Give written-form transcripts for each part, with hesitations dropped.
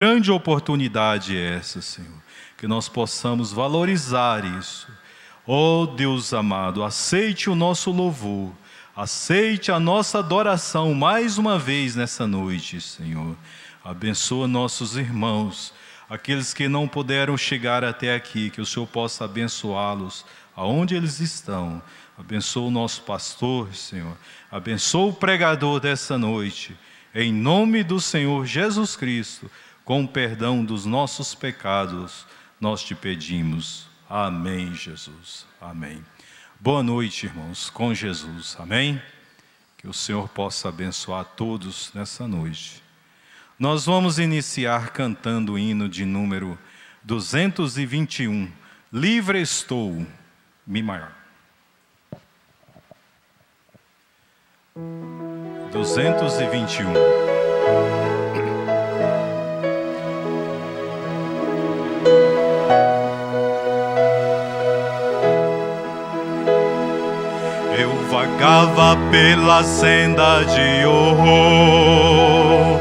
grande oportunidade é essa, Senhor, que nós possamos valorizar isso. Oh Deus amado, aceite o nosso louvor, aceite a nossa adoração mais uma vez nessa noite, Senhor. Abençoa nossos irmãos, aqueles que não puderam chegar até aqui, que o Senhor possa abençoá-los aonde eles estão. Abençoa o nosso pastor, Senhor. Abençoa o pregador dessa noite. Em nome do Senhor Jesus Cristo, com o perdão dos nossos pecados, nós te pedimos. Amém, Jesus. Amém. Boa noite, irmãos, com Jesus. Amém? Que o Senhor possa abençoar todos nessa noite. Nós vamos iniciar cantando o hino de número 221. Livre estou, Mi maior. 221. Eu vagava pela senda de horror,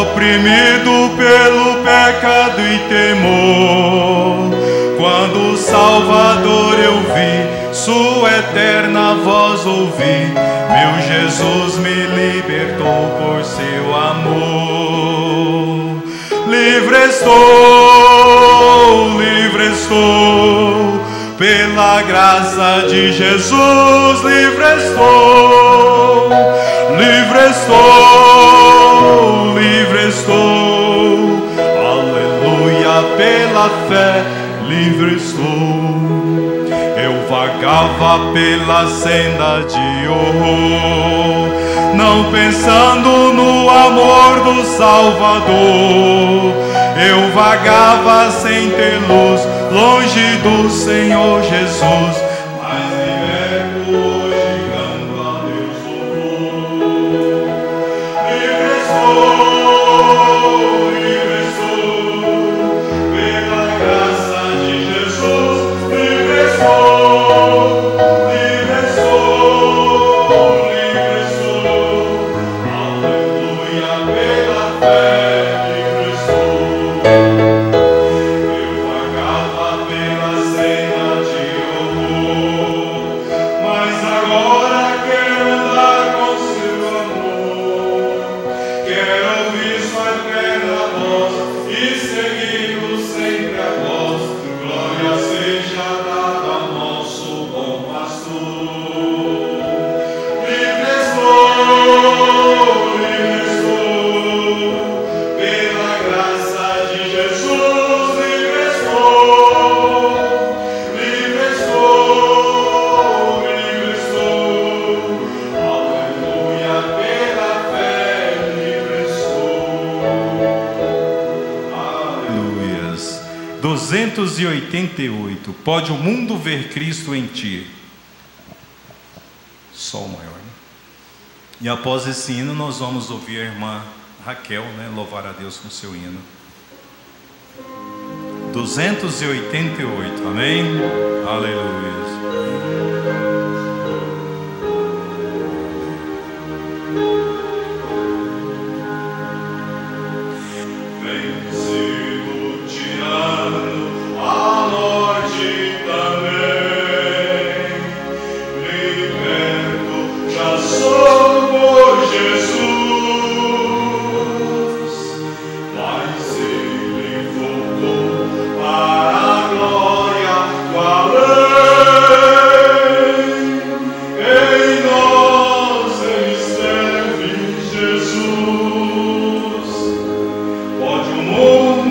oprimido pelo pecado e temor, quando o Salvador eu vi, sua eterna voz ouvi, meu Jesus me libertou por seu amor. Livre estou, pela graça de Jesus, livre estou, aleluia, pela fé, livre estou. Eu vagava pela senda de horror, não pensando no amor do Salvador. Eu vagava sem ter luz, longe do Senhor Jesus, mas liberto hoje canto a Deus louvor. Livre estou, pela graça de Jesus, livre estou, aleluia, pela fé. Aleluias. 288. Pode o mundo ver Cristo em ti? Sol maior, né? E após esse hino nós vamos ouvir a irmã Raquel, né, louvar a Deus com seu hino. 288, amém? Aleluia. Pode o mundo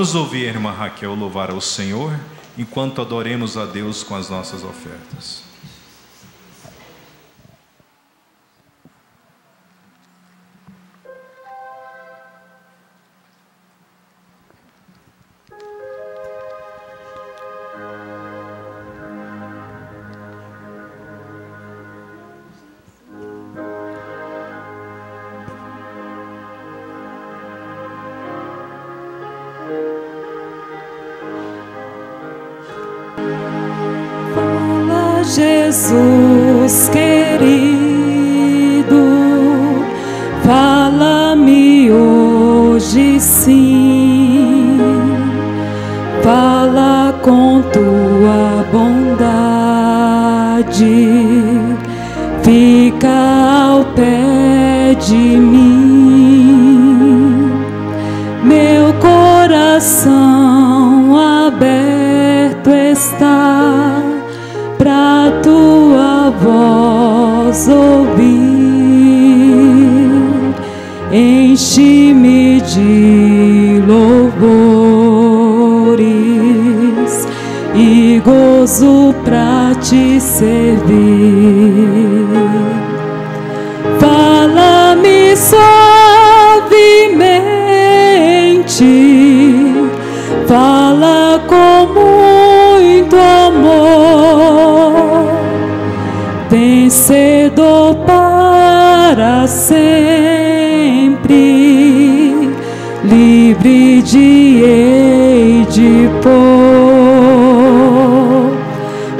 Vamos ouvir a irmã Raquel louvar ao Senhor, enquanto adoremos a Deus com as nossas ofertas. Jesus querido, fala-me hoje sim, fala com tua bondade, fica ao pé de mim, meu coração aberto está pra tua voz ouvir, enche-me de louvores e gozo pra te servir. Fala-me suavemente, fala com muito amor, vencedor para sempre, livre de hei de pôr.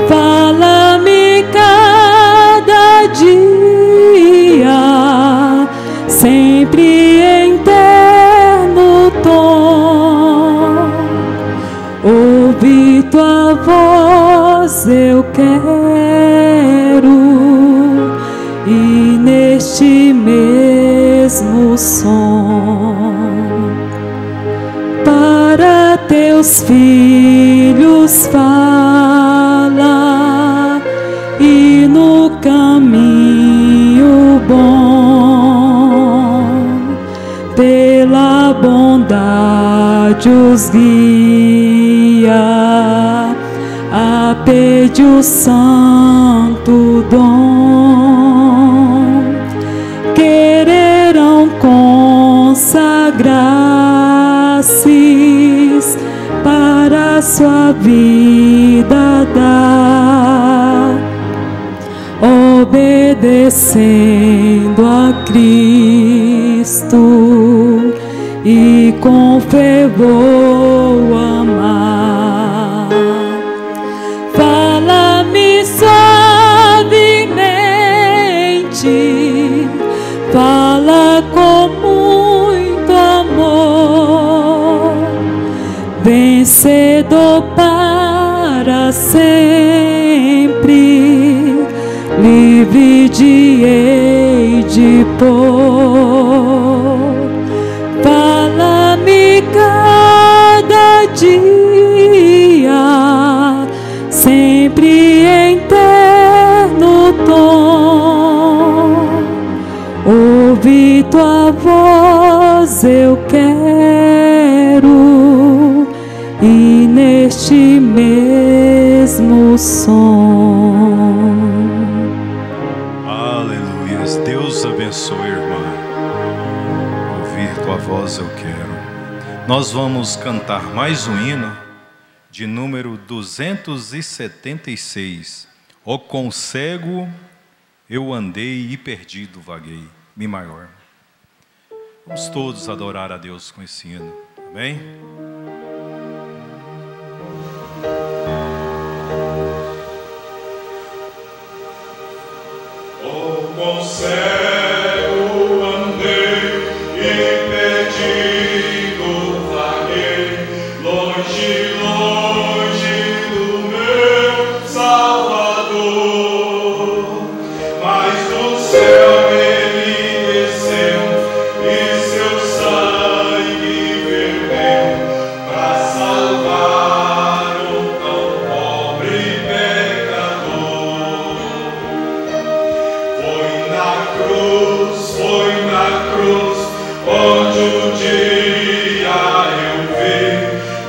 Fala-me cada dia, sempre em terno tom, ouvir tua voz eu quero, e neste mesmo som para teus filhos fala, e no caminho bom pela bondade os guia, a pede o santo dom, quererão consagrar-se para a sua vida dar, obedecendo a Cristo e com fervor amar. Fala-me suavemente, fala com muito amor, vencedor para sempre, livre de hei de pôr. Fala-me cada dia, sempre em terno tom, ouvir tua voz eu quero, e neste mesmo som. Aleluias. Deus abençoe, irmã. Ouvir tua voz eu quero. Nós vamos cantar mais um hino de número 276. O quão cego eu andei e perdido vaguei. Mi maior. Vamos todos adorar a Deus com esse hino. Amém? O quão cego andei e perdido vaguei, longe, longe do meu Salvador, mas do céu ele desceu e seu sangue verteu pra salvar um tão pobre pecador. Foi na cruz onde um dia eu vi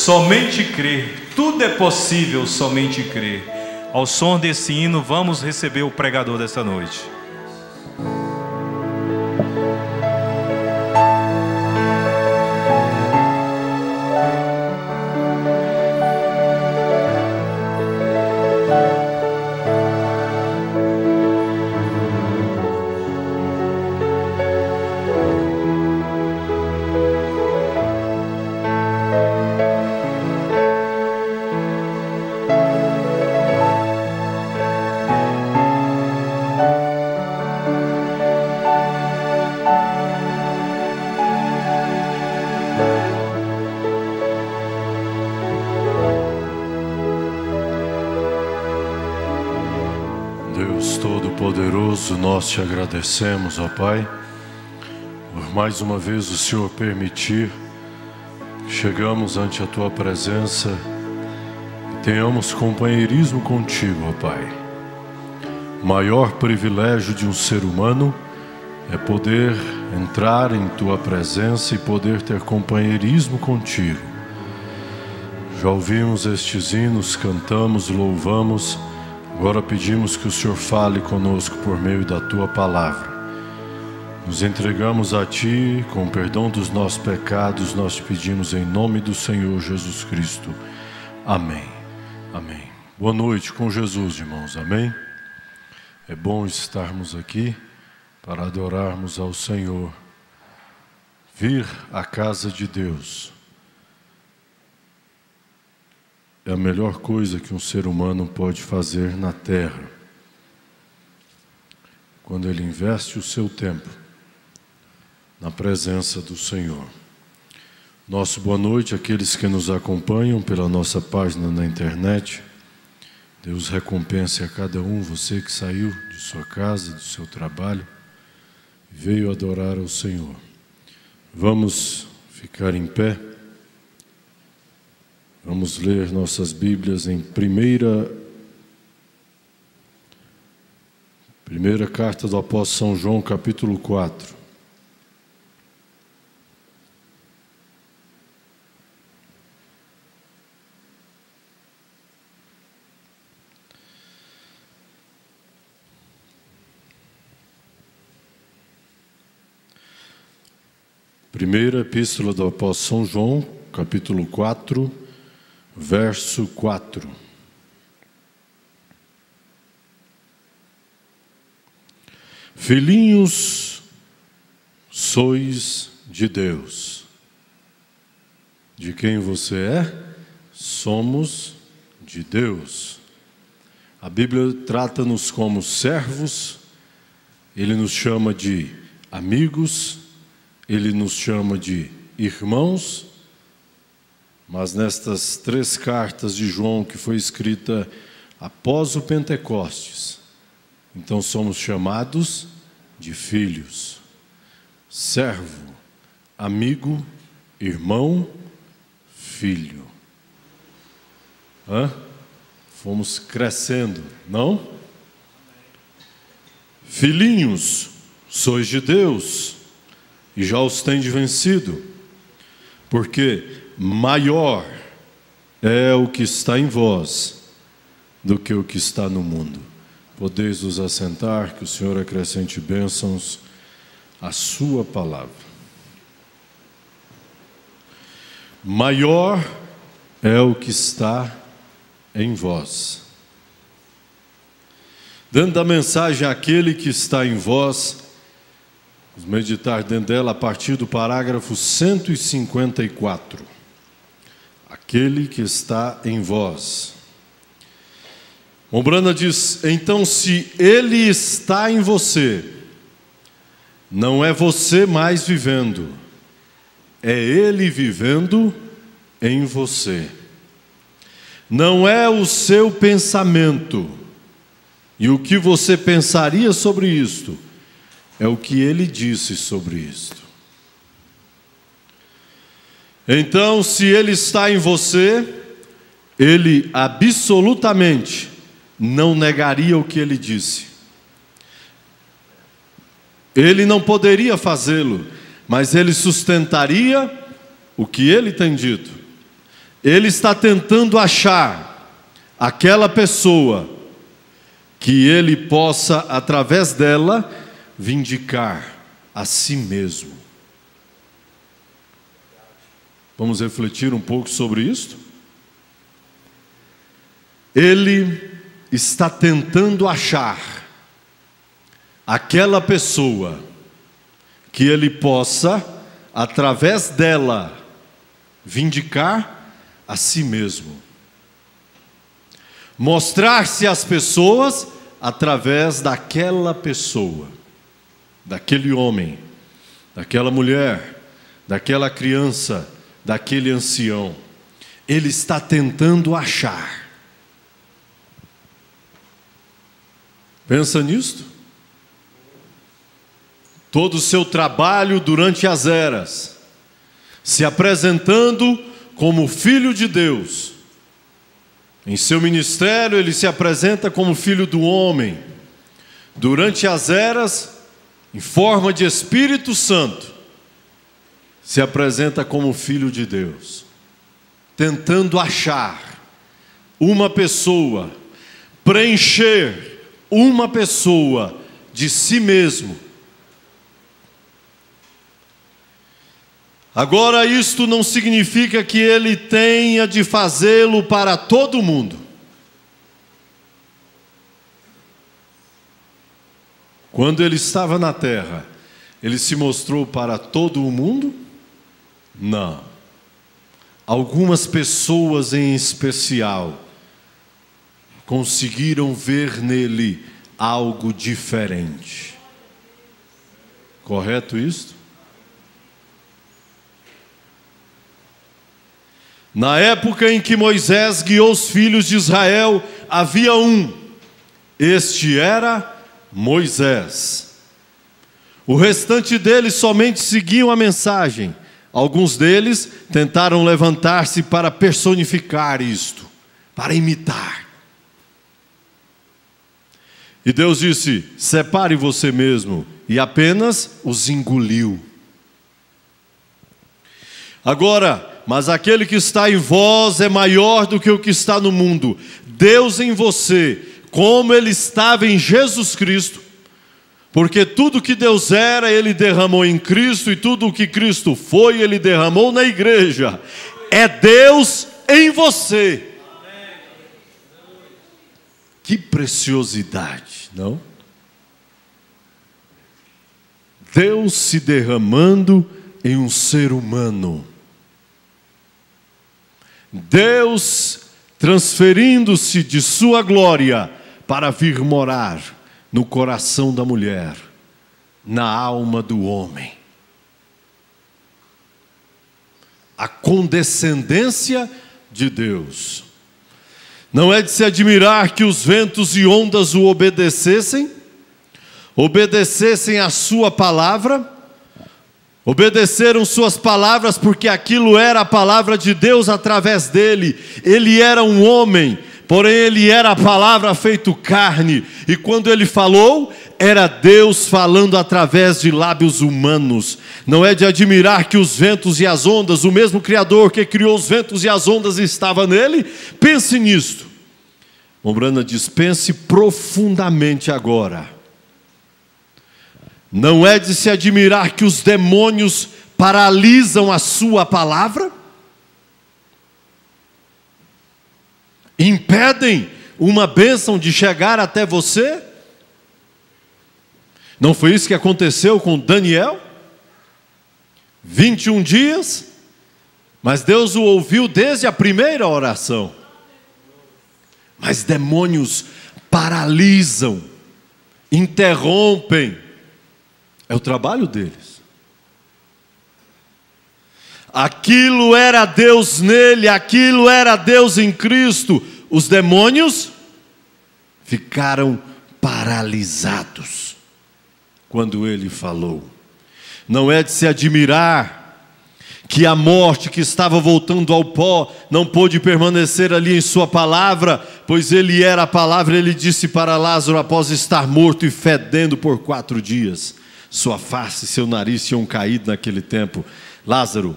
somente crer. Tudo é possível, somente crer. Ao som desse hino, vamos receber o pregador dessa noite. Nós te agradecemos, ó Pai, por mais uma vez o Senhor permitir que chegamos ante a Tua presença e tenhamos companheirismo contigo, ó Pai. O maior privilégio de um ser humano é poder entrar em Tua presença e poder ter companheirismo contigo. Já ouvimos estes hinos, cantamos, louvamos. Agora pedimos que o Senhor fale conosco por meio da Tua palavra. Nos entregamos a Ti, com o perdão dos nossos pecados, nós te pedimos em nome do Senhor Jesus Cristo. Amém. Amém. Boa noite com Jesus, irmãos. Amém. É bom estarmos aqui para adorarmos ao Senhor. Vir à casa de Deus é a melhor coisa que um ser humano pode fazer na terra. Quando ele investe o seu tempo na presença do Senhor. Nosso boa noite àqueles que nos acompanham pela nossa página na internet. Deus recompense a cada um, você que saiu de sua casa, do seu trabalho, e veio adorar ao Senhor. Vamos ficar em pé. Vamos ler nossas Bíblias em primeira carta do apóstolo São João, capítulo 4. Primeira epístola do apóstolo São João, capítulo 4, verso 4. Filhinhos, sois de Deus. De quem você é? Somos de Deus. A Bíblia trata-nos como servos, Ele nos chama de amigos, Ele nos chama de irmãos. Mas nestas 3 cartas de João, que foi escrita após o Pentecostes, então somos chamados de filhos, servo, amigo, irmão, filho. Fomos crescendo, não? Filhinhos, sois de Deus, e já os tendes vencido, porque maior é o que está em vós do que o que está no mundo. Podeis vos assentar, que o Senhor acrescente bênçãos à sua palavra. Maior é o que está em vós. Dentro da mensagem, aquele que está em vós, vamos meditar dentro dela a partir do parágrafo 154. Aquele que está em vós. Mombrana diz: então, se Ele está em você, não é você mais vivendo, é Ele vivendo em você. Não é o seu pensamento e o que você pensaria sobre isto, é o que Ele disse sobre isto. Então, se Ele está em você, Ele absolutamente não negaria o que Ele disse. Ele não poderia fazê-lo, mas Ele sustentaria o que Ele tem dito. Ele está tentando achar aquela pessoa que ele possa, através dela, vindicar a si mesmo. Vamos refletir um pouco sobre isso? Ele está tentando achar aquela pessoa que ele possa, através dela, vindicar a si mesmo. Mostrar-se às pessoas através daquela pessoa, daquele homem, daquela mulher, daquela criança, daquele ancião. Ele está tentando achar. Pensa nisto? Todo o seu trabalho durante as eras, se apresentando como filho de Deus. Em seu ministério ele se apresenta como filho do homem. Durante as eras, em forma de Espírito Santo, se apresenta como filho de Deus, tentando achar uma pessoa, preencher uma pessoa de si mesmo. Agora, isto não significa que ele tenha de fazê-lo para todo mundo. Quando ele estava na terra, ele se mostrou para todo o mundo? Não. Algumas pessoas em especial conseguiram ver nele algo diferente. Correto isto? Na época em que Moisés guiou os filhos de Israel, havia um. Este era Moisés. O restante deles somente seguiam a mensagem. Alguns deles tentaram levantar-se para personificar isto, para imitar. E Deus disse: separe você mesmo, e apenas os engoliu. Agora, mas aquele que está em vós é maior do que o que está no mundo. Deus em você, como Ele estava em Jesus Cristo, porque tudo que Deus era, Ele derramou em Cristo, e tudo o que Cristo foi, Ele derramou na igreja. É Deus em você. Que preciosidade, não? Deus se derramando em um ser humano. Deus transferindo-se de sua glória para vir morar no coração da mulher, na alma do homem. A condescendência de Deus. Não é de se admirar que os ventos e ondas o obedecessem à sua palavra. Obedeceram suas palavras porque aquilo era a palavra de Deus através dele. Ele era um homem, porém ele era a palavra feito carne. E quando ele falou, era Deus falando através de lábios humanos. Não é de admirar que os ventos e as ondas, o mesmo Criador que criou os ventos e as ondas estava nele? Pense nisto. Mombrana diz: pense profundamente agora. Não é de se admirar que os demônios paralisam a sua palavra? Impedem uma bênção de chegar até você? Não foi isso que aconteceu com Daniel? 21 dias, mas Deus o ouviu desde a primeira oração. Mas demônios paralisam, interrompem. É o trabalho deles. Aquilo era Deus nele, aquilo era Deus em Cristo. Os demônios ficaram paralisados quando ele falou. Não é de se admirar que a morte que estava voltando ao pó não pôde permanecer ali em sua palavra, pois ele era a palavra. Ele disse para Lázaro, após estar morto e fedendo por 4 dias, sua face e seu nariz tinham caído naquele tempo: Lázaro,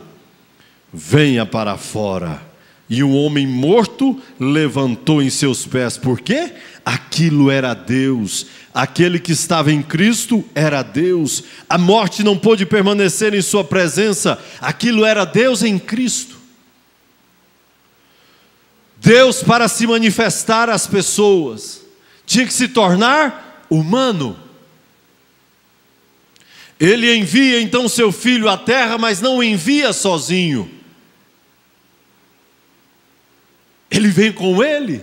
venha para fora. E um homem morto levantou em seus pés. Por quê? Aquilo era Deus. Aquele que estava em Cristo era Deus. A morte não pôde permanecer em sua presença. Aquilo era Deus em Cristo. Deus, para se manifestar às pessoas, tinha que se tornar humano. Ele envia então seu filho à terra, mas não o envia sozinho. Ele vem com ele.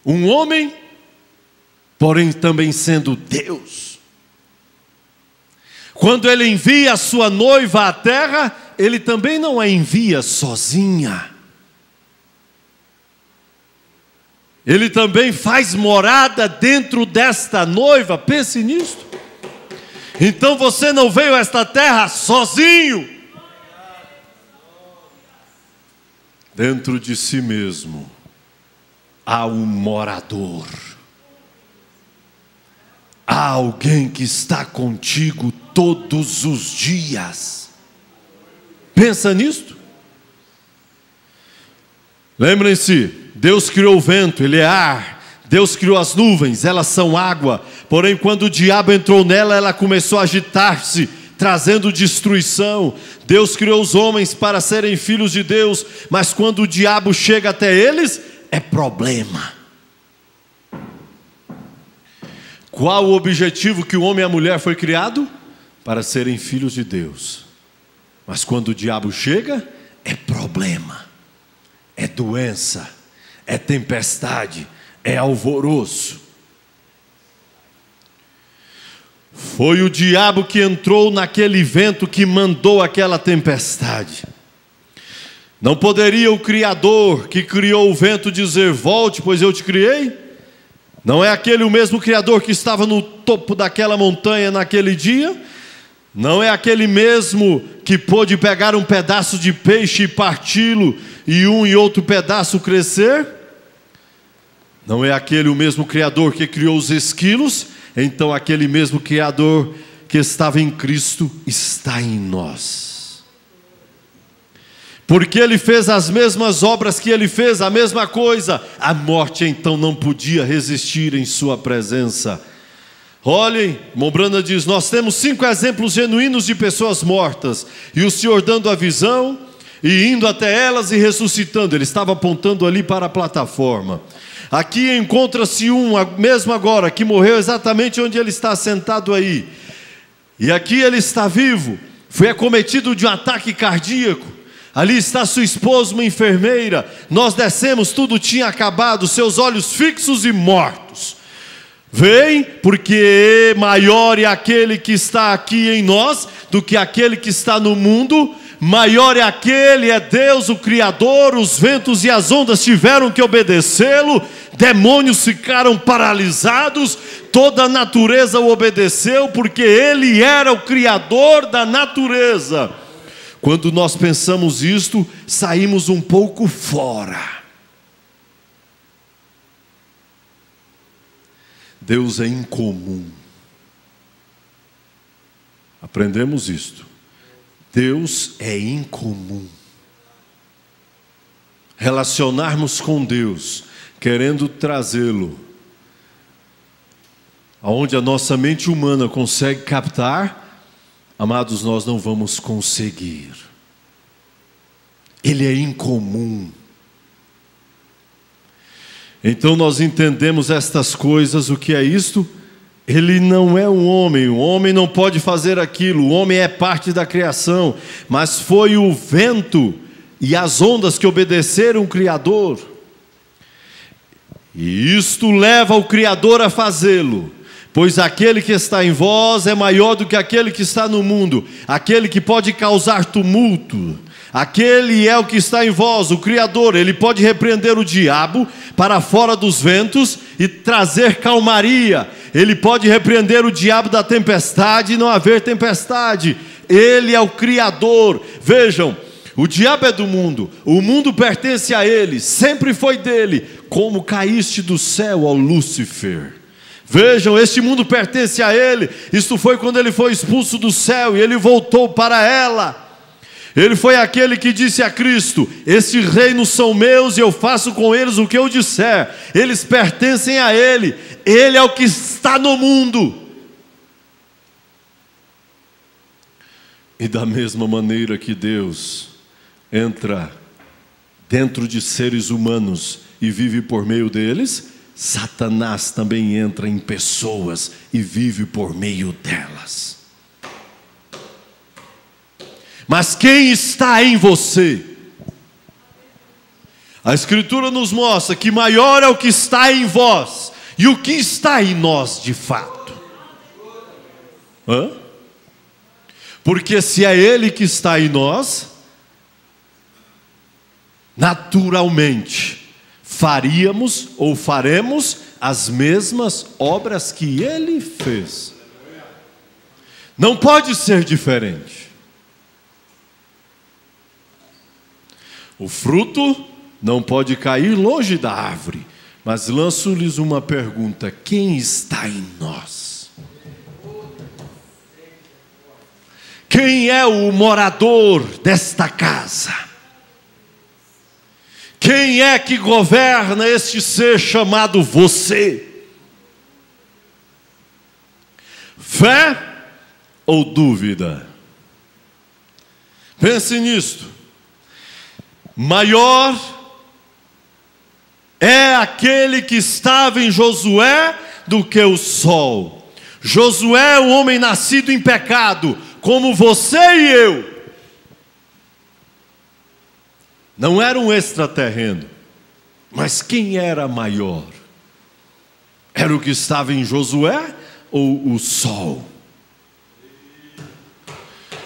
Um homem, porém também sendo Deus. Quando ele envia a sua noiva à terra, ele também não a envia sozinha. Ele também faz morada dentro desta noiva. Pense nisto. Então você não veio a esta terra sozinho. Dentro de si mesmo há um morador. Há alguém que está contigo todos os dias. Pensa nisto. Lembrem-se, Deus criou o vento, ele é ar. Deus criou as nuvens, elas são água. Porém, quando o diabo entrou nela, ela começou a agitar-se, trazendo destruição. Deus criou os homens para serem filhos de Deus, mas quando o diabo chega até eles, é problema. Qual o objetivo que o homem e a mulher foi criado? Para serem filhos de Deus. Mas quando o diabo chega, é problema, é doença, é tempestade, é alvoroço. Foi o diabo que entrou naquele vento que mandou aquela tempestade. Não poderia o Criador que criou o vento dizer: volte, pois eu te criei? Não é aquele o mesmo Criador que estava no topo daquela montanha naquele dia? Não é aquele mesmo que pôde pegar um pedaço de peixe e parti-lo e um e outro pedaço crescer? Não é aquele o mesmo Criador que criou os esquilos? Então aquele mesmo Criador que estava em Cristo está em nós. Porque Ele fez as mesmas obras que Ele fez, a mesma coisa. A morte então não podia resistir em sua presença. Olhem, Mombrana diz, nós temos 5 exemplos genuínos de pessoas mortas. E o Senhor dando a visão e indo até elas e ressuscitando. Ele estava apontando ali para a plataforma. Aqui encontra-se um, mesmo agora, que morreu exatamente onde ele está sentado aí. E aqui ele está vivo, foi acometido de um ataque cardíaco. Ali está sua esposa, uma enfermeira. Nós descemos, tudo tinha acabado, seus olhos fixos e mortos. Vem, porque maior é aquele que está aqui em nós do que aquele que está no mundo. Maior é aquele, é Deus, o Criador. Os ventos e as ondas tiveram que obedecê-lo. Demônios ficaram paralisados. Toda a natureza o obedeceu, porque Ele era o Criador da natureza. Quando nós pensamos isto, saímos um pouco fora. Deus é incomum. Aprendemos isto. Deus é incomum. Relacionarmos com Deus, querendo trazê-lo aonde a nossa mente humana consegue captar, amados, nós não vamos conseguir. Ele é incomum. Então nós entendemos estas coisas. O que é isto? Ele não é um homem, o homem não pode fazer aquilo, o homem é parte da criação, mas foi o vento e as ondas que obedeceram o Criador, e isto leva o Criador a fazê-lo, pois aquele que está em vós é maior do que aquele que está no mundo, aquele que pode causar tumulto. Aquele é o que está em vós, o Criador. Ele pode repreender o diabo para fora dos ventos e trazer calmaria. Ele pode repreender o diabo da tempestade e não haver tempestade. Ele é o Criador. Vejam, o diabo é do mundo, o mundo pertence a ele, sempre foi dele. Como caíste do céu, ó Lúcifer. Vejam, este mundo pertence a ele. Isto foi quando ele foi expulso do céu e ele voltou para ela. Ele foi aquele que disse a Cristo: estes reinos são meus e eu faço com eles o que eu disser. Eles pertencem a Ele. Ele é o que está no mundo. E da mesma maneira que Deus entra dentro de seres humanos e vive por meio deles, Satanás também entra em pessoas e vive por meio delas. Mas quem está em você? A Escritura nos mostra que maior é o que está em vós. E o que está em nós de fato? Porque se é Ele que está em nós, naturalmente faríamos ou faremos as mesmas obras que Ele fez. Não pode ser diferente. O fruto não pode cair longe da árvore. Mas lanço-lhes uma pergunta: quem está em nós? Quem é o morador desta casa? Quem é que governa este ser chamado você? Fé ou dúvida? Pense nisto. Maior é aquele que estava em Josué do que o sol. Josué é um homem nascido em pecado, como você e eu. Não era um extraterreno. Mas quem era maior? Era o que estava em Josué ou o sol?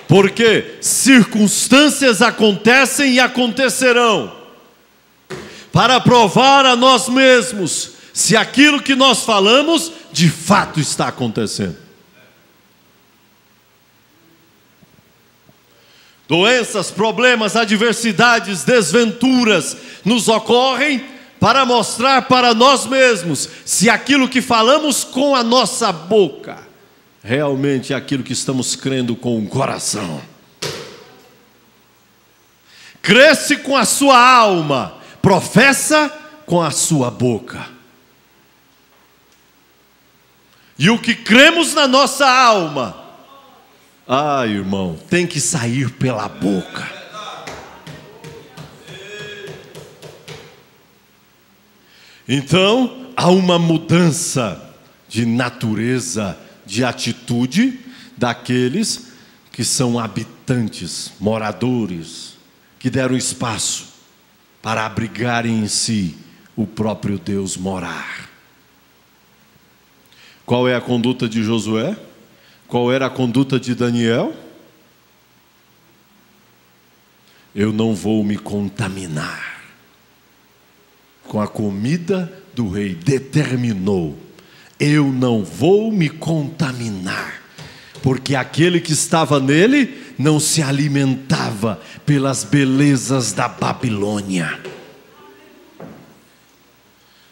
Porque circunstâncias acontecem e acontecerão para provar a nós mesmos se aquilo que nós falamos de fato está acontecendo. Doenças, problemas, adversidades, desventuras nos ocorrem para mostrar para nós mesmos se aquilo que falamos com a nossa boca realmente é aquilo que estamos crendo com o coração. Cresce com a sua alma, professa com a sua boca. E o que cremos na nossa alma, irmão, tem que sair pela boca. Então, há uma mudança de natureza, de atitude daqueles que são habitantes, moradores, que deram espaço para abrigarem em si o próprio Deus morar. Qual é a conduta de Josué? Qual era a conduta de Daniel? Eu não vou me contaminar com a comida do rei. Determinou: eu não vou me contaminar, porque aquele que estava nele não se alimentava pelas belezas da Babilônia.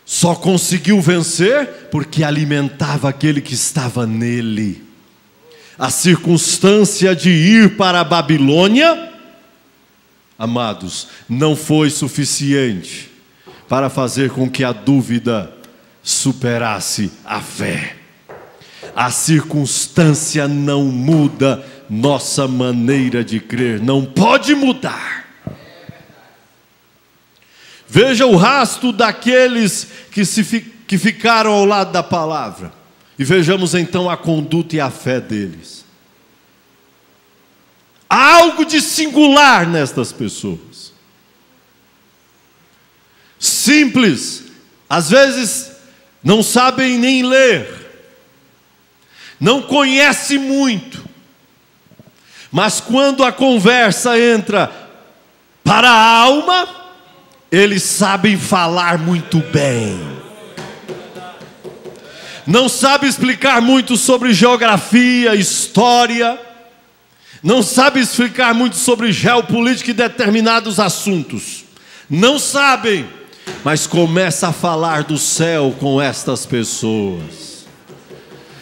Só conseguiu vencer porque alimentava aquele que estava nele. A circunstância de ir para a Babilônia, amados, não foi suficiente para fazer com que a dúvida superasse a fé. A circunstância não muda nossa maneira de crer, não pode mudar. Veja o rastro daqueles que ficaram ao lado da palavra. E vejamos então a conduta e a fé deles. Há algo de singular nestas pessoas. Simples, às vezes não sabem nem ler, não conhecem muito, mas quando a conversa entra para a alma, eles sabem falar muito bem. Não sabem explicar muito sobre geografia, história, não sabem explicar muito sobre geopolítica e determinados assuntos. Não sabem, mas começa a falar do céu com estas pessoas.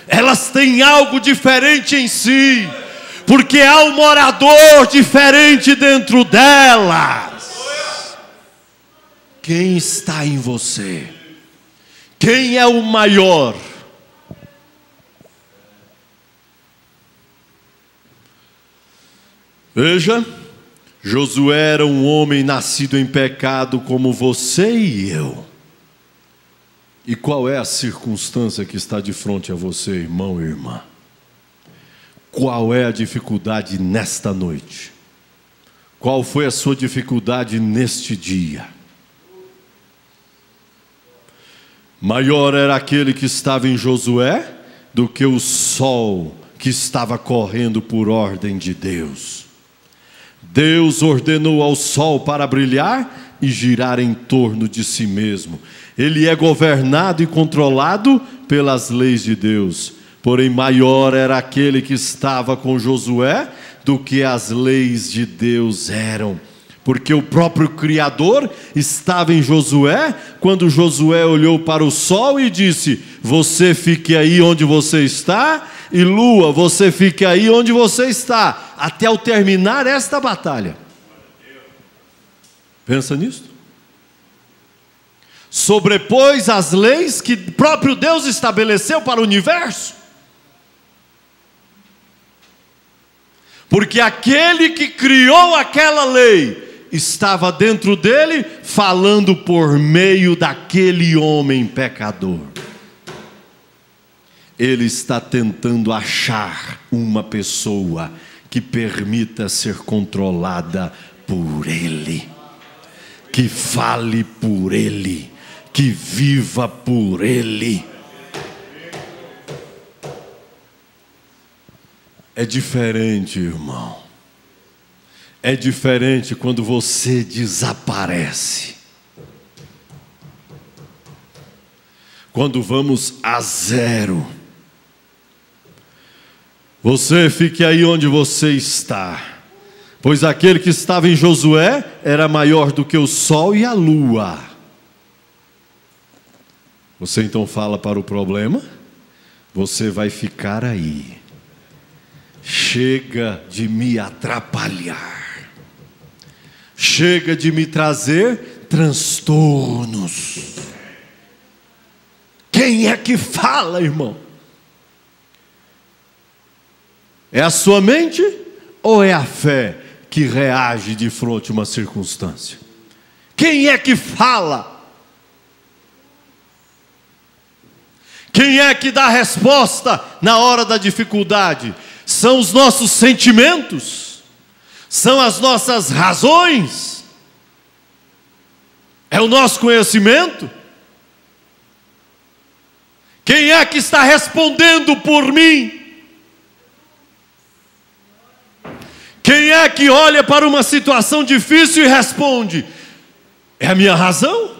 Elas têm algo diferente em si. porque há um morador diferente dentro delas. Quem está em você? Quem é o maior? Veja, Josué era um homem nascido em pecado como você e eu. E qual é a circunstância que está de frente a você, irmão e irmã? Qual é a dificuldade nesta noite? Qual foi a sua dificuldade neste dia? Maior era aquele que estava em Josué do que o sol que estava correndo por ordem de Deus. Deus ordenou ao sol para brilhar e girar em torno de si mesmo. Ele é governado e controlado pelas leis de Deus. Porém, maior era aquele que estava com Josué do que as leis de Deus eram. Porque o próprio Criador estava em Josué, quando Josué olhou para o sol e disse: você fique aí onde você está, e lua, você fique aí onde você está, até eu terminar esta batalha. Pensa nisso. Sobrepôs as leis que o próprio Deus estabeleceu para o universo. Porque aquele que criou aquela lei estava dentro dele, falando por meio daquele homem pecador. Ele está tentando achar uma pessoa que permita ser controlada por ele, que fale por ele, que viva por ele. É diferente, irmão. É diferente quando você desaparece. Quando vamos a zero. Você fique aí onde você está. Pois aquele que estava em Josué era maior do que o sol e a lua. Você então fala para o problema: você vai ficar aí. Chega de me atrapalhar. Chega de me trazer transtornos. Quem é que fala, irmão? É a sua mente ou é a fé que reage de frente a uma circunstância? Quem é que fala? Quem é que dá a resposta na hora da dificuldade? São os nossos sentimentos? São as nossas razões? É o nosso conhecimento? Quem é que está respondendo por mim? Quem é que olha para uma situação difícil e responde? É a minha razão?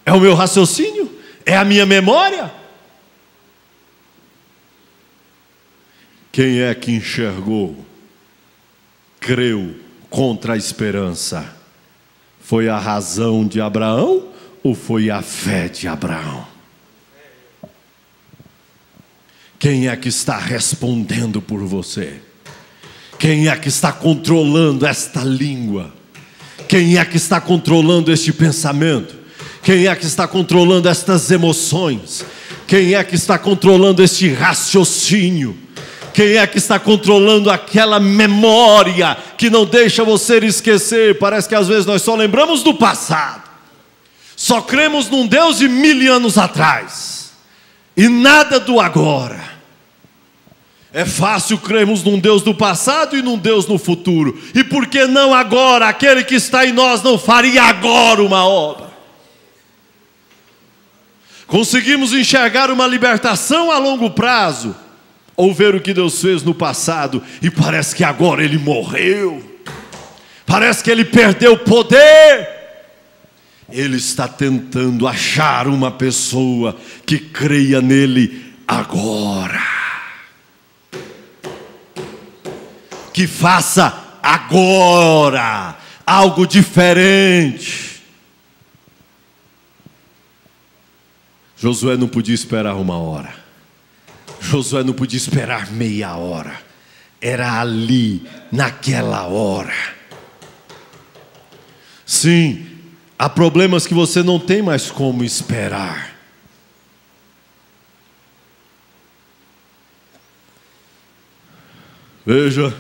É o meu raciocínio? É a minha memória? Quem é que enxergou, creu contra a esperança? Foi a razão de Abraão ou foi a fé de Abraão? Quem é que está respondendo por você? Quem é que está controlando esta língua? Quem é que está controlando este pensamento? Quem é que está controlando estas emoções? Quem é que está controlando este raciocínio? Quem é que está controlando aquela memória que não deixa você esquecer? Parece que às vezes nós só lembramos do passado. Só cremos num Deus de 1000 anos atrás. E nada do agora. É fácil crermos num Deus do passado e num Deus no futuro. E por que não agora? Aquele que está em nós não faria agora uma obra? Conseguimos enxergar uma libertação a longo prazo, ou ver o que Deus fez no passado, e parece que agora Ele morreu, parece que Ele perdeu o poder. Ele está tentando achar uma pessoa que creia nele agora, que faça agora algo diferente. Josué não podia esperar uma hora. Josué não podia esperar meia hora. era ali, naquela hora. Sim, há problemas que você não tem mais como esperar. Veja,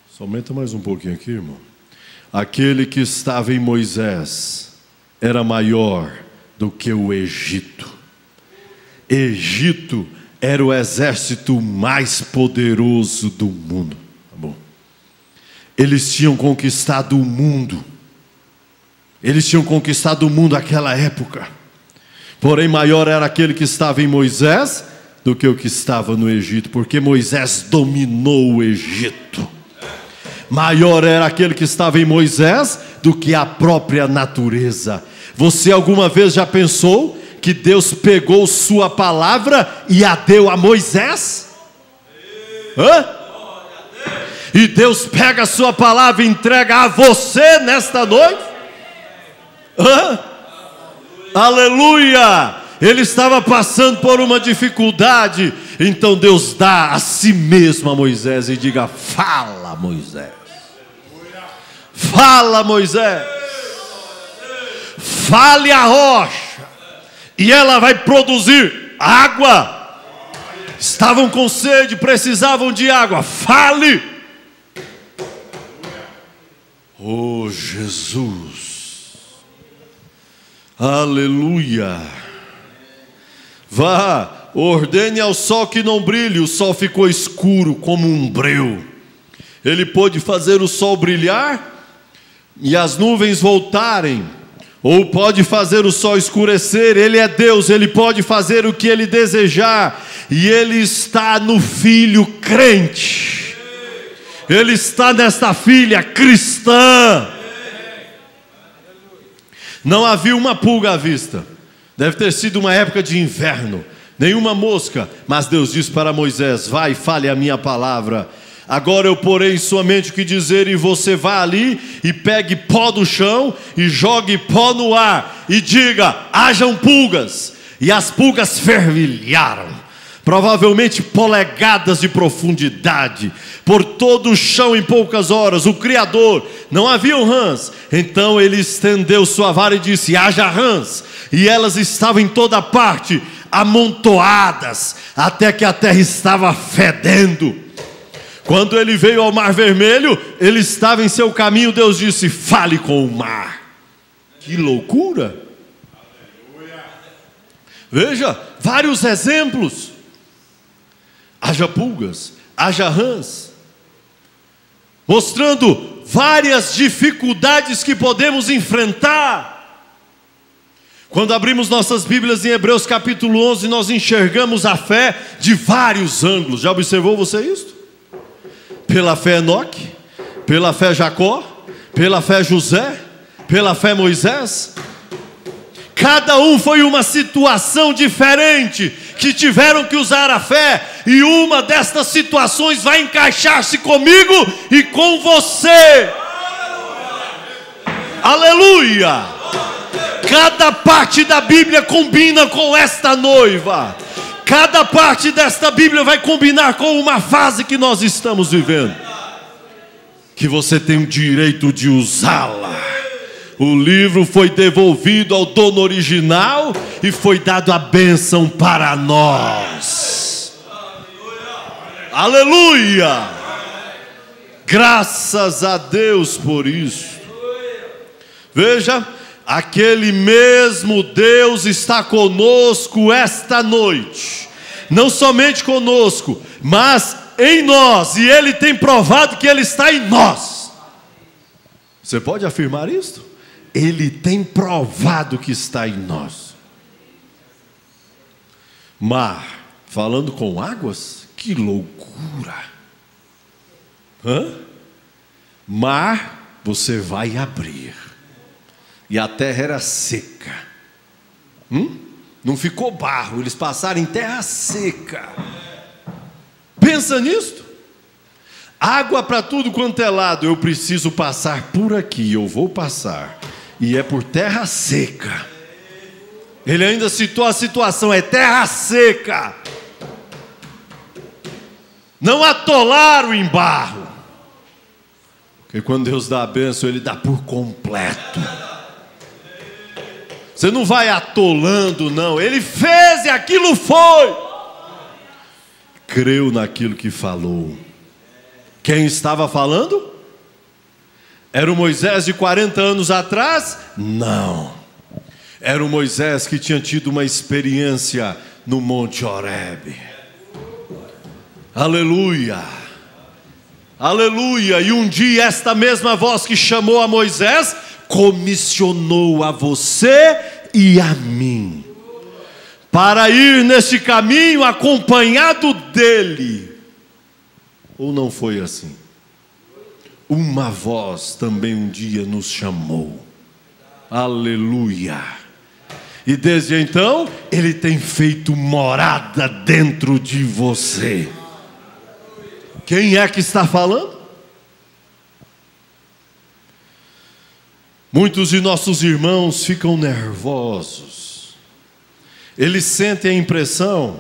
só aumenta mais um pouquinho aqui, irmão. Aquele que estava em Moisés era maior do que o Egito. Egito era o exército mais poderoso do mundo. Tá bom. Eles tinham conquistado o mundo. Eles tinham conquistado o mundo naquela época. Porém, maior era aquele que estava em Moisés do que o que estava no Egito, porque Moisés dominou o Egito. Maior era aquele que estava em Moisés do que a própria natureza. Você alguma vez já pensou que Deus pegou sua palavra e a deu a Moisés? Hã? E Deus pega a sua palavra e entrega a você nesta noite? Hã? Aleluia! Ele estava passando por uma dificuldade, então Deus dá a si mesmo a Moisés e diga: fala, Moisés. Fala, Moisés. Fale a rocha e ela vai produzir água. Estavam com sede, precisavam de água. Fale. Oh, Jesus. Aleluia. Vá, ordene ao sol que não brilhe. O sol ficou escuro como um breu. Ele pôde fazer o sol brilhar e as nuvens voltarem, ou pode fazer o sol escurecer. Ele é Deus, Ele pode fazer o que Ele desejar, e Ele está no filho crente, Ele está nesta filha cristã. Não havia uma pulga à vista, deve ter sido uma época de inverno, nenhuma mosca, mas Deus disse para Moisés: vai e fale a minha palavra. Agora eu porei em sua mente o que dizer, e você vá ali e pegue pó do chão e jogue pó no ar e diga: hajam pulgas. E as pulgas fervilharam, provavelmente polegadas de profundidade, por todo o chão em poucas horas. O Criador, não haviam rãs, então ele estendeu sua vara e disse: haja rãs. E elas estavam em toda parte, amontoadas, até que a terra estava fedendo. Quando ele veio ao Mar Vermelho, ele estava em seu caminho. Deus disse: fale com o mar. Que loucura! Veja, vários exemplos. Haja pulgas, haja rãs, mostrando várias dificuldades que podemos enfrentar. Quando abrimos nossas Bíblias em Hebreus capítulo 11, nós enxergamos a fé de vários ângulos. Já observou você isso? Pela fé Enoque, pela fé Jacó, pela fé José, pela fé Moisés. Cada um foi uma situação diferente que tiveram que usar a fé, e uma destas situações vai encaixar-se comigo e com você. Aleluia! Cada parte da Bíblia combina com esta noiva. Cada parte desta Bíblia vai combinar com uma fase que nós estamos vivendo, que você tem o direito de usá-la. O livro foi devolvido ao dono original e foi dado a bênção para nós. Aleluia! Graças a Deus por isso. Veja, aquele mesmo Deus está conosco esta noite. Não somente conosco, mas em nós. E Ele tem provado que Ele está em nós. Você pode afirmar isto? Ele tem provado que está em nós. Mar, falando com águas? Que loucura! Mar, você vai abrir. E a terra era seca. Não ficou barro, eles passaram em terra seca. Pensa nisto. Água para tudo quanto é lado. Eu preciso passar por aqui, eu vou passar. E é por terra seca. Ele ainda citou a situação, é terra seca. não atolar o embarro. Porque quando Deus dá a bênção, Ele dá por completo. Você não vai atolando, não. Ele fez e aquilo foi. Creu naquilo que falou. Quem estava falando? Era o Moisés de 40 anos atrás? Não. Era o Moisés que tinha tido uma experiência no Monte Horebe. Aleluia. Aleluia. E um dia esta mesma voz que chamou a Moisés comissionou a você e a mim para ir neste caminho acompanhado dele. Ou não foi assim? Uma voz também um dia nos chamou. Aleluia. E desde então ele tem feito morada dentro de você. Quem é que está falando? Muitos de nossos irmãos ficam nervosos. Eles sentem a impressão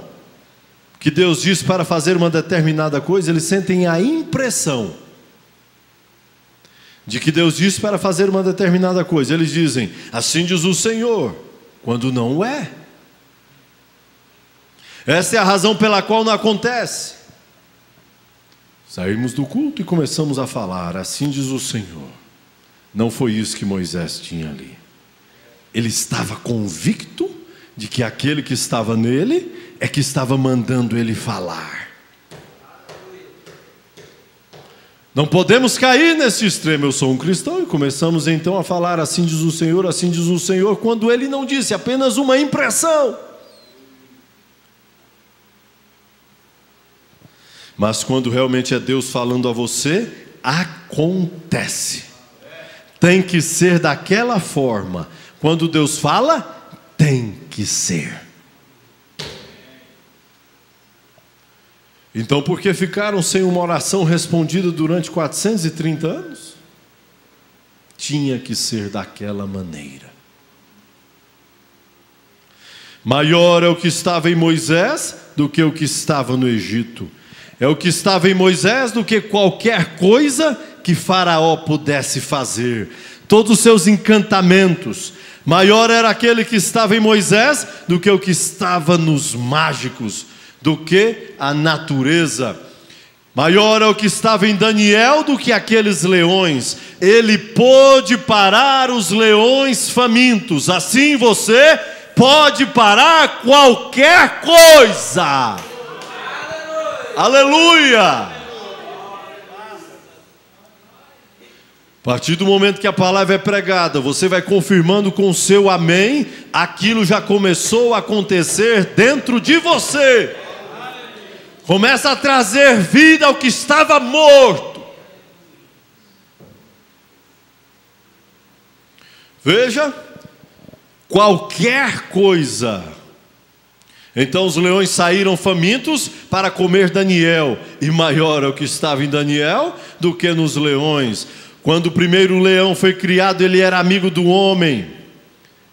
que Deus diz para fazer uma determinada coisa, eles sentem a impressão de que Deus diz para fazer uma determinada coisa. Eles dizem, assim diz o Senhor, quando não é. Essa é a razão pela qual não acontece. Saímos do culto e começamos a falar, assim diz o Senhor. Não foi isso que Moisés tinha ali. Ele estava convicto de que aquele que estava nele é que estava mandando ele falar. Não podemos cair nesse extremo. Eu sou um cristão e começamos então a falar assim diz o Senhor, quando ele não disse, apenas uma impressão. Mas quando realmente é Deus falando a você, acontece. Tem que ser daquela forma. Quando Deus fala, tem que ser. Então, por que ficaram sem uma oração respondida durante 430 anos? Tinha que ser daquela maneira. Maior é o que estava em Moisés do que o que estava no Egito. É o que estava em Moisés do que qualquer coisa que Faraó pudesse fazer. Todos os seus encantamentos. Maior era aquele que estava em Moisés do que o que estava nos mágicos, do que a natureza. Maior é o que estava em Daniel do que aqueles leões. Ele pôde parar os leões famintos. Assim você pode parar qualquer coisa. Aleluia! A partir do momento que a palavra é pregada, você vai confirmando com o seu amém, aquilo já começou a acontecer dentro de você. Começa a trazer vida ao que estava morto. Veja, qualquer coisa. Então os leões saíram famintos para comer Daniel, e maior é o que estava em Daniel do que nos leões. Quando o primeiro leão foi criado, ele era amigo do homem.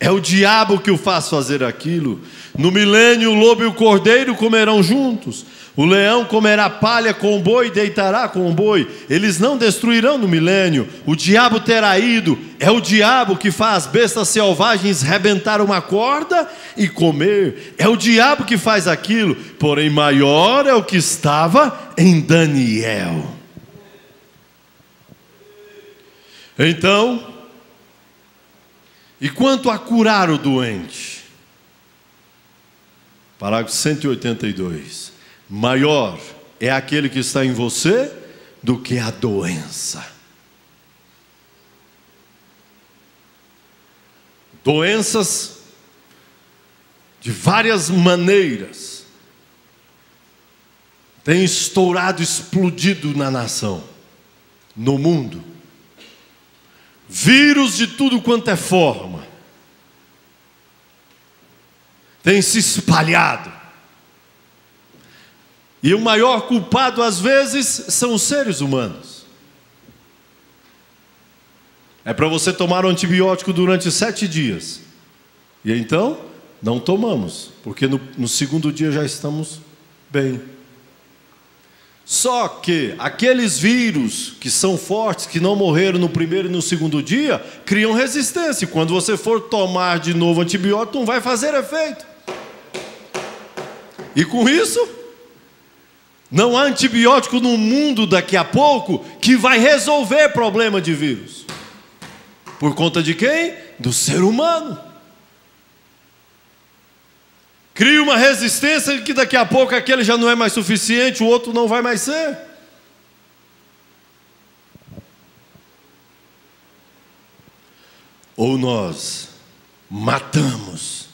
É o diabo que o faz fazer aquilo. No milênio, o lobo e o cordeiro comerão juntos. O leão comerá palha com o boi e deitará com o boi. Eles não destruirão no milênio. O diabo terá ido. É o diabo que faz bestas selvagens rebentar uma corda e comer. É o diabo que faz aquilo. Porém, maior é o que estava em Daniel. Então, e quanto a curar o doente? Parágrafo 182. Maior é aquele que está em você do que a doença. Doenças de várias maneiras têm estourado, explodido na nação, no mundo. Vírus de tudo quanto é forma tem se espalhado. E o maior culpado às vezes são os seres humanos. É para você tomar um antibiótico durante 7 dias. E então, não tomamos, porque no segundo dia já estamos bem. Só que aqueles vírus que são fortes, que não morreram no primeiro e no segundo dia, criam resistência. Quando você for tomar de novo antibiótico, não vai fazer efeito. E com isso, não há antibiótico no mundo daqui a pouco que vai resolver problema de vírus. Por conta de quem? Do ser humano. Cria uma resistência que daqui a pouco aquele já não é mais suficiente, o outro não vai mais ser. Ou nós matamos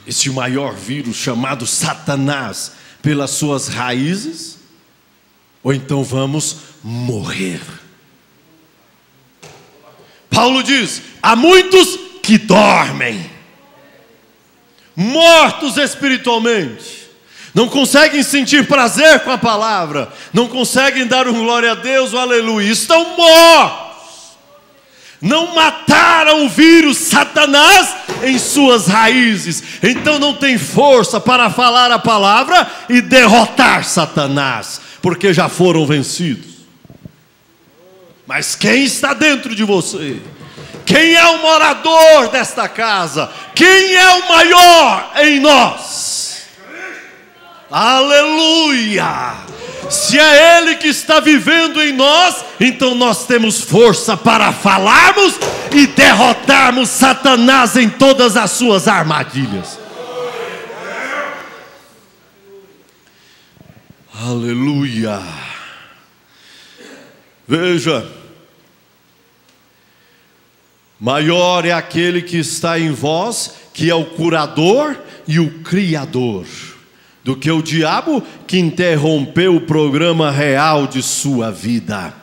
esse maior vírus chamado Satanás pelas suas raízes, ou então vamos morrer. Paulo diz: há muitos que dormem, mortos espiritualmente, não conseguem sentir prazer com a palavra, não conseguem dar um glória a Deus, um aleluia, estão mortos, não mataram o vírus Satanás em suas raízes, então não tem força para falar a palavra e derrotar Satanás, porque já foram vencidos. Mas quem está dentro de você? Quem é o morador desta casa? Quem é o maior em nós? Aleluia! Se é Ele que está vivendo em nós, então nós temos força para falarmos e derrotarmos Satanás em todas as suas armadilhas. Aleluia! Veja, maior é aquele que está em vós, que é o curador e o criador, do que o diabo que interrompeu o programa real de sua vida.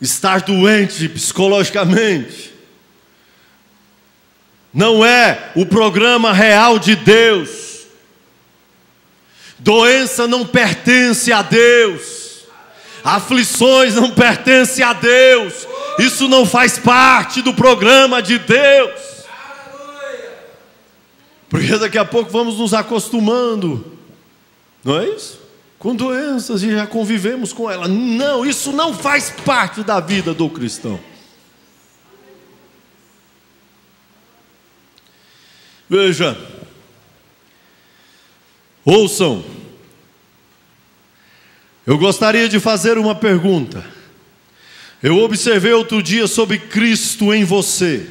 Estar doente psicologicamente não é o programa real de Deus. Doença não pertence a Deus. Aflições não pertencem a Deus. Isso não faz parte do programa de Deus. Porque daqui a pouco vamos nos acostumando, não é isso? Com doenças e já convivemos com elas. Não, isso não faz parte da vida do cristão. Veja, ouçam. Eu gostaria de fazer uma pergunta. Eu observei outro dia sobre Cristo em você.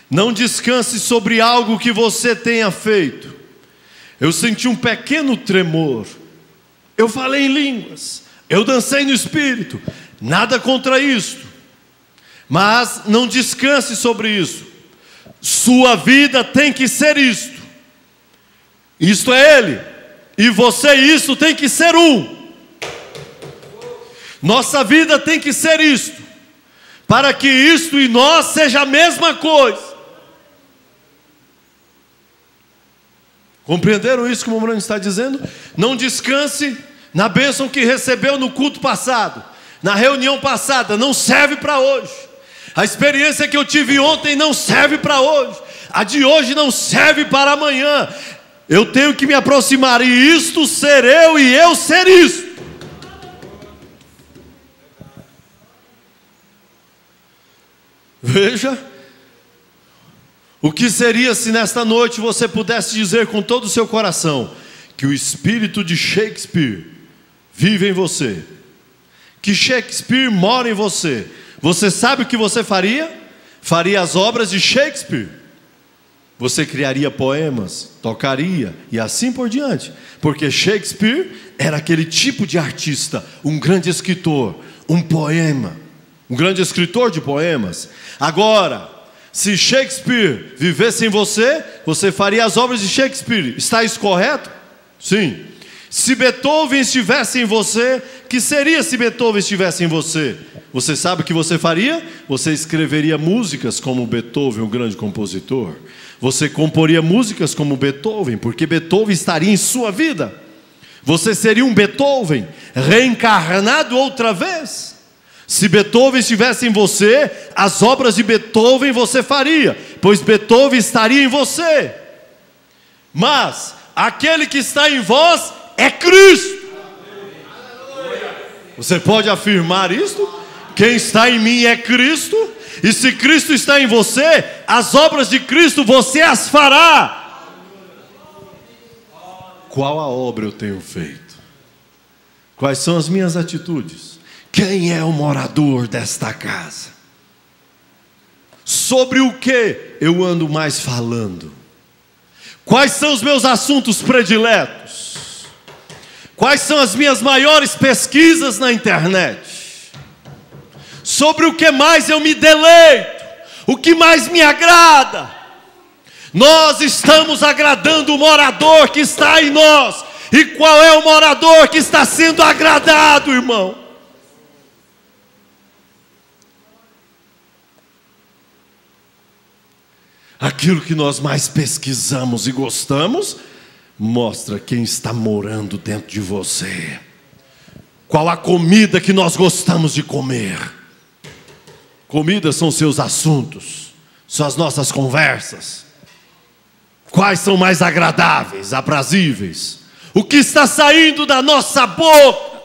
Não descanse sobre algo que você tenha feito. Eu senti um pequeno tremor. Eu falei em línguas. Eu dancei no Espírito. Nada contra isto. Mas não descanse sobre isso. Sua vida tem que ser isto. Isto é Ele. E você e isso tem que ser um. Nossa vida tem que ser isto, para que isto e nós seja a mesma coisa. Compreenderam isso que o Momrano está dizendo? Não descanse na bênção que recebeu no culto passado, na reunião passada, não serve para hoje. A experiência que eu tive ontem não serve para hoje. A de hoje não serve para amanhã. Eu tenho que me aproximar, e isto ser eu e eu ser isto. Veja, o que seria se nesta noite você pudesse dizer com todo o seu coração que o espírito de Shakespeare vive em você, que Shakespeare mora em você. Você sabe o que você faria? Faria as obras de Shakespeare. Você criaria poemas, tocaria e assim por diante, porque Shakespeare era aquele tipo de artista, um grande escritor, um poema, um grande escritor de poemas. Agora, se Shakespeare vivesse em você, você faria as obras de Shakespeare. Está isso correto? Sim. Se Beethoven estivesse em você, que seria se Beethoven estivesse em você? Você sabe o que você faria? Você escreveria músicas como Beethoven, o grande compositor. Você comporia músicas como Beethoven, porque Beethoven estaria em sua vida. Você seria um Beethoven reencarnado outra vez. Se Beethoven estivesse em você, as obras de Beethoven você faria, pois Beethoven estaria em você. Mas aquele que está em vós é Cristo. Você pode afirmar isto? Quem está em mim é Cristo, e se Cristo está em você, as obras de Cristo você as fará. Qual a obra eu tenho feito? Quais são as minhas atitudes? Quem é o morador desta casa? Sobre o que eu ando mais falando? Quais são os meus assuntos prediletos? Quais são as minhas maiores pesquisas na internet? Sobre o que mais eu me deleito? O que mais me agrada? Nós estamos agradando o morador que está em nós. E qual é o morador que está sendo agradado, irmão? Aquilo que nós mais pesquisamos e gostamos, mostra quem está morando dentro de você. Qual a comida que nós gostamos de comer? Comida são seus assuntos, são as nossas conversas. Quais são mais agradáveis, aprazíveis? O que está saindo da nossa boca?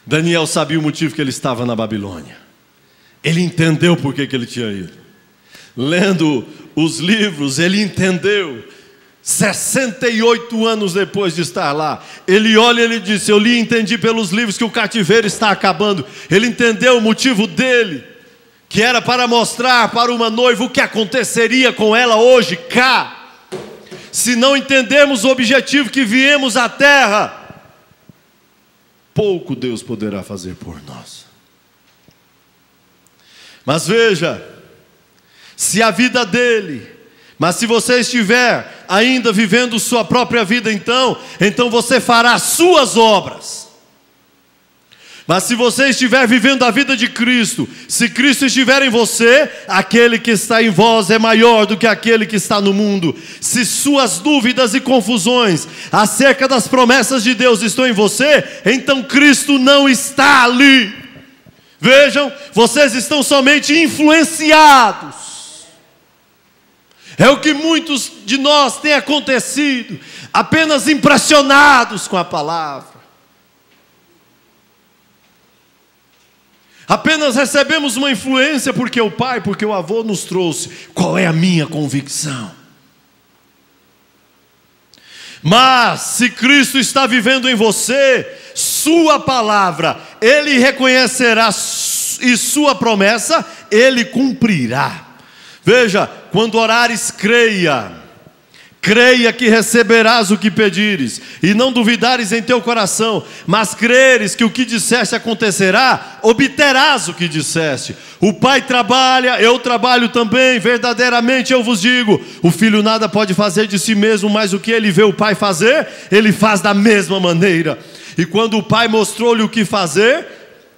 Daniel sabia o motivo que ele estava na Babilônia. Ele entendeu por que ele tinha ido. Lendo os livros, ele entendeu. 68 anos depois de estar lá, ele olha e ele disse: eu li e entendi pelos livros que o cativeiro está acabando. Ele entendeu o motivo dele, que era para mostrar para uma noiva o que aconteceria com ela hoje cá. Se não entendermos o objetivo que viemos à terra, pouco Deus poderá fazer por nós. Mas veja, se a vida dele, mas se você estiver ainda vivendo sua própria vida, então você fará suas obras. Mas se você estiver vivendo a vida de Cristo, se Cristo estiver em você, aquele que está em vós é maior do que aquele que está no mundo. Se suas dúvidas e confusões acerca das promessas de Deus estão em você, então Cristo não está ali. Vejam, vocês estão somente influenciados. É o que muitos de nós têm acontecido, apenas impressionados com a palavra. Apenas recebemos uma influência porque o pai, porque o avô nos trouxe. Qual é a minha convicção? Mas se Cristo está vivendo em você, sua palavra Ele reconhecerá, e sua promessa Ele cumprirá. Veja, quando orares, creia que receberás o que pedires, e não duvidares em teu coração, mas creres que o que disseste acontecerá, obterás o que disseste. O Pai trabalha, eu trabalho também, verdadeiramente eu vos digo, o Filho nada pode fazer de si mesmo, mas o que ele vê o Pai fazer, ele faz da mesma maneira. E quando o Pai mostrou-lhe o que fazer,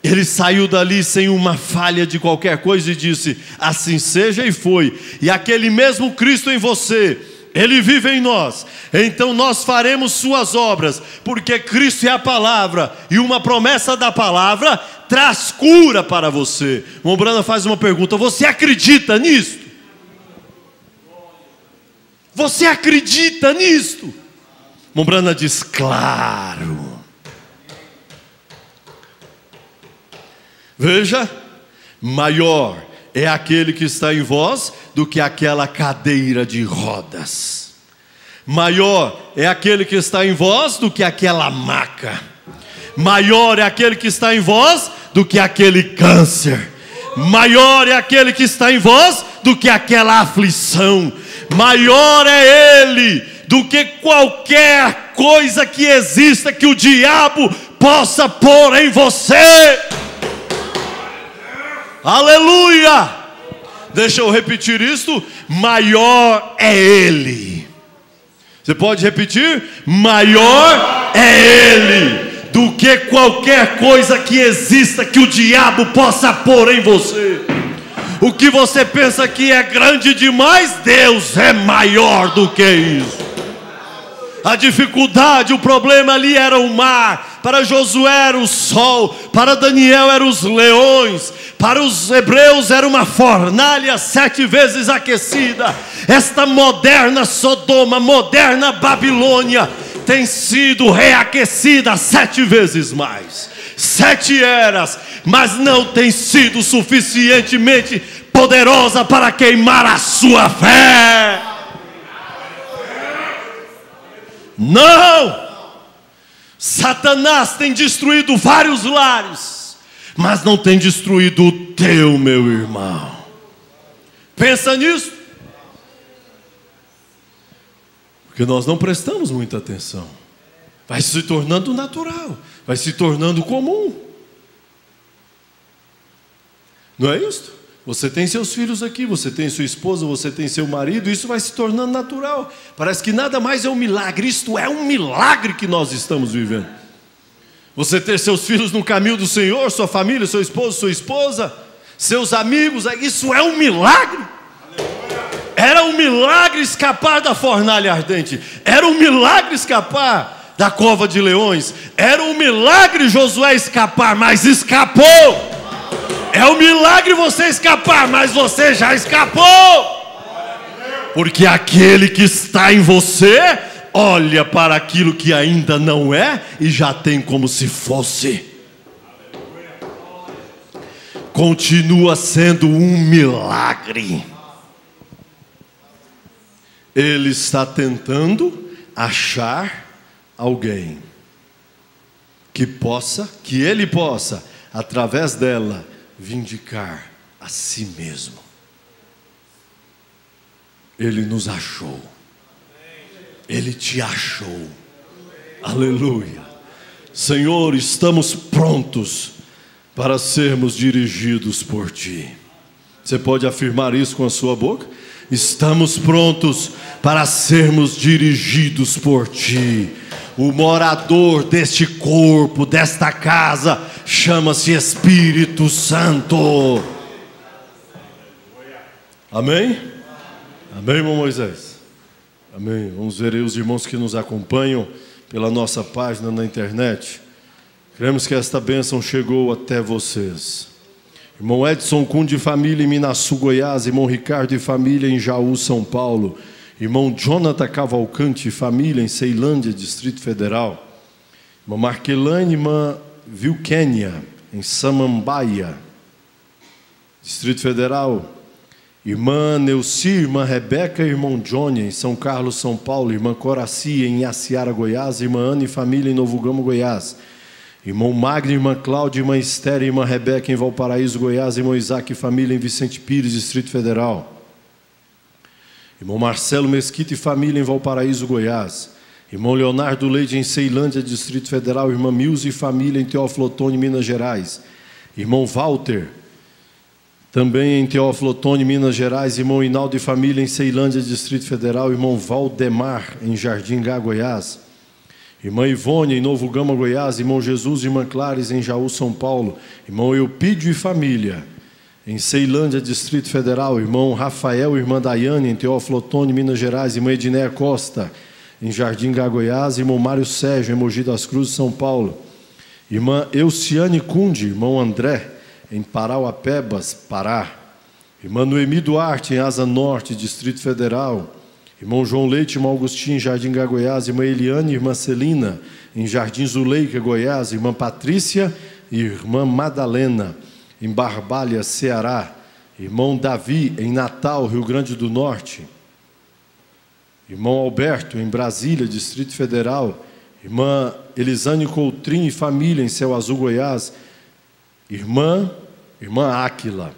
ele saiu dali sem uma falha de qualquer coisa e disse: assim seja, e foi. E aquele mesmo Cristo em você, Ele vive em nós, então nós faremos suas obras, porque Cristo é a palavra, e uma promessa da palavra traz cura para você. Mombrana faz uma pergunta: você acredita nisto? Você acredita nisto? Mombrana diz: claro. Veja, maior é aquele que está em vós do que aquela cadeira de rodas. Maior é aquele que está em vós do que aquela maca. Maior é aquele que está em vós do que aquele câncer. Maior é aquele que está em vós do que aquela aflição. Maior é Ele do que qualquer coisa que exista que o diabo possa pôr em você. Aleluia! Deixa eu repetir isto: maior é Ele. Você pode repetir? Maior é Ele do que qualquer coisa que exista que o diabo possa pôr em você. O que você pensa que é grande demais, Deus é maior do que isso. A dificuldade, o problema ali era o mar, para Josué era o sol, para Daniel eram os leões, para os hebreus era uma fornalha 7 vezes aquecida. Esta moderna Sodoma, moderna Babilônia, tem sido reaquecida 7 vezes mais. 7 eras, mas não tem sido suficientemente poderosa para queimar a sua fé. Não! Satanás tem destruído vários lares, mas não tem destruído o teu, meu irmão. Pensa nisso. Porque nós não prestamos muita atenção. Vai se tornando natural, vai se tornando comum. Não é isso? Você tem seus filhos aqui, você tem sua esposa, você tem seu marido, isso vai se tornando natural. Parece que nada mais é um milagre. Isto é um milagre que nós estamos vivendo. Você ter seus filhos no caminho do Senhor, sua família, seu esposo, sua esposa, seus amigos, isso é um milagre. Era um milagre escapar da fornalha ardente. Era um milagre escapar da cova de leões. Era um milagre Josué escapar, mas escapou. É um milagre você escapar, mas você já escapou. Porque aquele que está em você olha para aquilo que ainda não é e já tem como se fosse. Continua sendo um milagre. Ele está tentando achar alguém que ele possa, através dela, vindicar a si mesmo. Ele nos achou. Ele te achou. Aleluia. Senhor, estamos prontos para sermos dirigidos por Ti. Você pode afirmar isso com a sua boca? Estamos prontos para sermos dirigidos por Ti. O morador deste corpo, desta casa, chama-se Espírito Santo. Amém? Amém, irmão Moisés? Amém. Vamos ver aí os irmãos que nos acompanham pela nossa página na internet. Queremos que esta bênção chegou até vocês. Irmão Edson Kuhn de família em Minaçu, Goiás. Irmão Ricardo e família em Jaú, São Paulo. Irmão Jonathan Cavalcante e família em Ceilândia, Distrito Federal. Irmã Marquelane, irmã Vilquênia em Samambaia, Distrito Federal. Irmã Neuci, irmã Rebeca e irmão Johnny em São Carlos, São Paulo. Irmã Coraci em Iaciara, Goiás. Irmã Ana e família em Novo Gamo, Goiás. Irmão Magno, irmã Cláudia, irmã Esther e irmã Rebeca em Valparaíso, Goiás. Irmão Isaac e família em Vicente Pires, Distrito Federal. Irmão Marcelo Mesquita e família em Valparaíso, Goiás. Irmão Leonardo Leite em Ceilândia, Distrito Federal. Irmã Milza e família em Teófilo Otoni, Minas Gerais. Irmão Walter, também em Teófilo Otoni, Minas Gerais. Irmão Hinaldo e família em Ceilândia, Distrito Federal. Irmão Valdemar em Jardim Gá, Goiás. Irmã Ivone em Novo Gama, Goiás. Irmão Jesus e irmã Clares em Jaú, São Paulo. Irmão Eupídio e família em Ceilândia, Distrito Federal. Irmão Rafael e irmã Daiane em Teófilo Otoni, Minas Gerais. Irmã Edneia Costa em Jardim Gá, Goiás. Irmão Mário Sérgio em Mogi das Cruzes, São Paulo. Irmã Euciane Cunde, irmão André em Parauapebas, Pará. Irmã Noemi Duarte em Asa Norte, Distrito Federal. Irmão João Leite, irmão Agostinho em Jardim Gá, Goiás. Irmã Eliane e irmã Celina em Jardim Zuleika, Goiás. Irmã Patrícia e irmã Madalena em Barbalha, Ceará. Irmão Davi em Natal, Rio Grande do Norte. Irmão Alberto em Brasília, Distrito Federal. Irmã Elisane Coutrinho e família em Céu Azul, Goiás. Irmã Áquila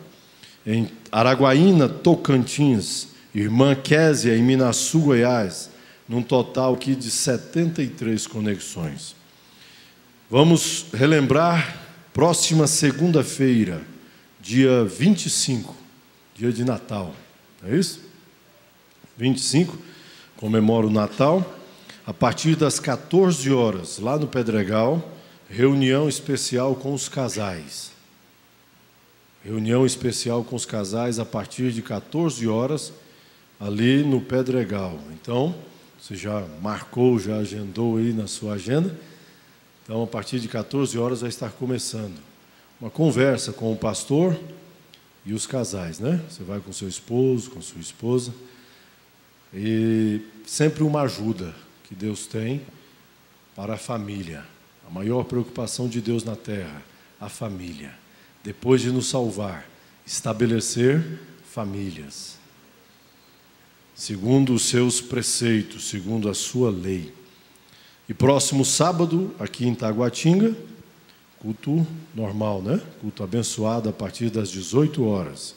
em Araguaína, Tocantins. Irmã Késia em Minaçu, Goiás. Num total aqui de 73 conexões. Vamos relembrar, próxima segunda-feira, dia 25, dia de Natal. É isso? 25, comemora o Natal. A partir das 14 horas, lá no Pedregal, reunião especial com os casais. Reunião especial com os casais a partir de 14 horas, ali no Pedregal. Então, você já marcou, já agendou aí na sua agenda. Então, a partir de 14 horas vai estar começando uma conversa com o pastor e os casais, né? Você vai com seu esposo, com sua esposa. E sempre uma ajuda que Deus tem para a família. A maior preocupação de Deus na terra, a família. Depois de nos salvar, estabelecer famílias, segundo os seus preceitos, segundo a sua lei. E próximo sábado, aqui em Taguatinga, culto normal, né? Culto abençoado a partir das 18 horas.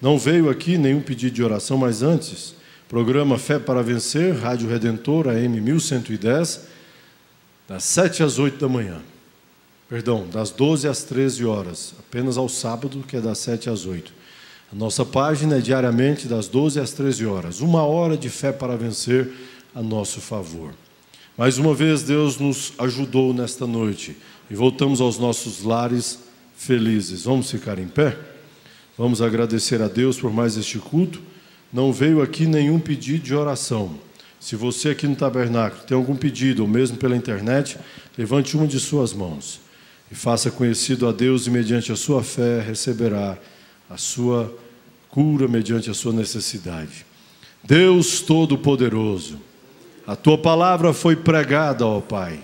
Não veio aqui nenhum pedido de oração, mas antes, programa Fé para Vencer, Rádio Redentor, AM 1110, das 7 às 8 da manhã. Perdão, das 12 às 13 horas, apenas ao sábado, que é das 7 às 8. A nossa página é diariamente das 12 às 13 horas. 1 hora de fé para vencer a nosso favor. Mais uma vez, Deus nos ajudou nesta noite e voltamos aos nossos lares felizes. Vamos ficar em pé? Vamos agradecer a Deus por mais este culto. Não veio aqui nenhum pedido de oração. Se você aqui no tabernáculo tem algum pedido, ou mesmo pela internet, levante uma de suas mãos e faça conhecido a Deus, e mediante a sua fé receberá a sua cura mediante a sua necessidade. Deus Todo-Poderoso, a tua palavra foi pregada, ó Pai,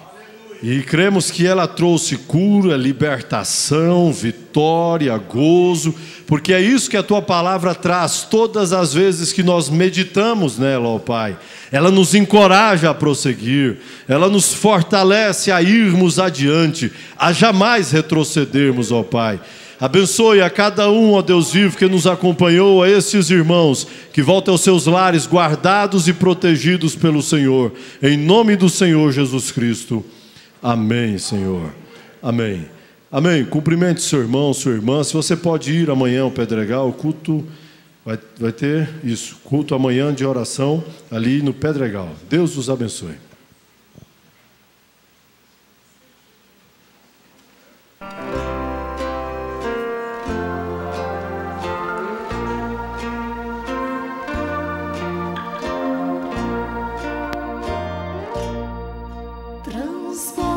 e cremos que ela trouxe cura, libertação, vitória, gozo, porque é isso que a tua palavra traz todas as vezes que nós meditamos nela, ó Pai. Ela nos encoraja a prosseguir, ela nos fortalece a irmos adiante, a jamais retrocedermos, ó Pai. Abençoe a cada um, ó Deus vivo, que nos acompanhou, a esses irmãos, que voltem aos seus lares guardados e protegidos pelo Senhor, em nome do Senhor Jesus Cristo. Amém, Senhor. Amém. Amém. Cumprimente seu irmão, sua irmã. Se você pode ir amanhã ao Pedregal, o culto vai ter isso, culto amanhã de oração ali no Pedregal. Deus os abençoe. Transforma